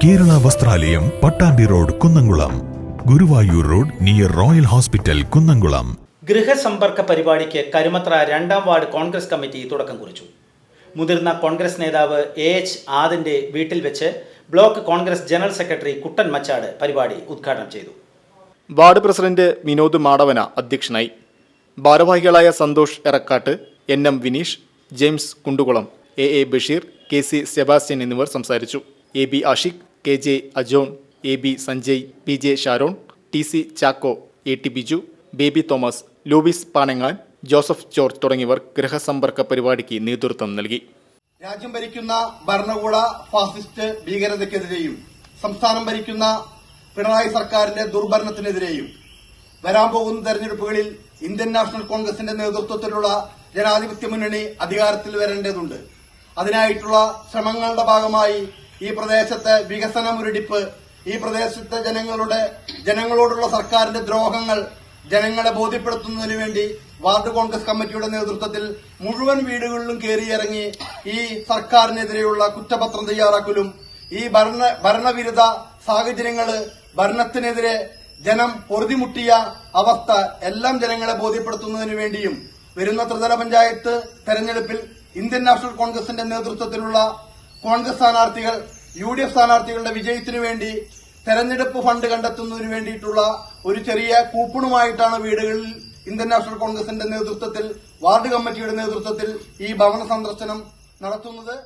കേരള വസ്ത്രാലയം, Pattambi road, Kunnamkulam. Guruvayur road near royal hospital, Kunnamkulam. ഗൃഹസമ്പർക്ക പരിപാടിക്ക് കരുമത്ര 2ാം വാർഡ് കോൺഗ്രസ് കമ്മിറ്റി തുടക്കം കുറിച്ചു. മുതിർന്ന കോൺഗ്രസ് നേതാവ് AH ആദിന്റെ വീട്ടിൽ വെച്ച് block Congress general secretary Kuttan Machad പരിപാടി ഉദ്ഘാടനം ചെയ്തു. വാർഡ് പ്രസിഡന്റ് വിനോദ് മാടവന അധ്യക്ഷനായി. ഭാരവാഹികളായ Santhosh Erakkatt, NM Vineesh, James Kundukulam, AA Basheer, KC Sebastian എന്നിവർ സംസാരിച്ചു. AB Ashiq, KJ Ajon, AB Sanjay, PJ Sharon, TC Chacko, AT Biju, Baby Thomas, Lubis പാനങ്ങാൻ, Joseph George തുടങ്ങിയവർ ഗൃഹസമ്പർക്ക പരിപാടിക്ക് നേതൃത്വം നൽകി. രാജ്യം ഭരിക്കുന്ന ഭരണകൂട ഫാസിസ്റ്റ് ഭീകരതയ്ക്കെതിരെയും സംസ്ഥാനം ഭരിക്കുന്ന പിണറായി സർക്കാരിന്റെ ദുർഭരണത്തിനെതിരെയും വരാൻ പോകുന്ന തെരഞ്ഞെടുപ്പുകളിൽ ഇന്ത്യൻ നാഷണൽ കോൺഗ്രസിന്റെ നേതൃത്വത്തിലുള്ള ജനാധിപത്യ മുന്നണി അധികാരത്തിൽ വരേണ്ടതുണ്ട്. അതിനായിട്ടുള്ള ശ്രമങ്ങളുടെ ഭാഗമായി ഈ പ്രദേശത്തെ വികസന മുരടിപ്പ്, ഈ പ്രദേശത്തെ ജനങ്ങളോടുള്ള സർക്കാരിന്റെ ദ്രോഹങ്ങൾ ജനങ്ങളെ ബോധ്യപ്പെടുത്തുന്നതിന് വേണ്ടി വാർഡ് കോൺഗ്രസ് കമ്മിറ്റിയുടെ നേതൃത്വത്തിൽ മുഴുവൻ വീടുകളിലും കയറിയിറങ്ങി ഈ സർക്കാരിനെതിരെയുള്ള കുറ്റപത്രം തയ്യാറാക്കലും ഈ ഭരണവിരുദ്ധ സാഹചര്യങ്ങള്, ഭരണത്തിനെതിരെ ജനം പൊറുതിമുട്ടിയ അവസ്ഥ എല്ലാം ജനങ്ങളെ ബോധ്യപ്പെടുത്തുന്നതിന് വേണ്ടിയും വരുന്ന ത്രിതല പഞ്ചായത്ത് തെരഞ്ഞെടുപ്പിൽ ഇന്ത്യൻ നാഷണൽ കോൺഗ്രസിന്റെ നേതൃത്വത്തിലുള്ള കോൺഗ്രസ് സ്ഥാനാർത്ഥികൾ UDF സ്ഥാനാർത്ഥികളുടെ വിജയത്തിനു വേണ്ടി തെരഞ്ഞെടുപ്പ് ഫണ്ട് കണ്ടെത്തുന്നതിന് വേണ്ടിയിട്ടുള്ള ഒരു ചെറിയ കൂപ്പണുമായിട്ടാണ് വീടുകളിൽ ഇന്ത്യൻ നാഷണൽ കോൺഗ്രസിന്റെ നേതൃത്വത്തിൽ, വാർഡ് കമ്മിറ്റിയുടെ നേതൃത്വത്തിൽ ഈ ഭവന സന്ദർശനം നടത്തുന്നത്.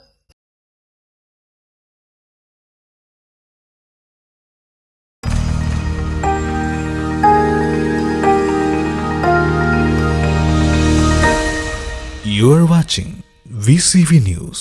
You are watching VCV News.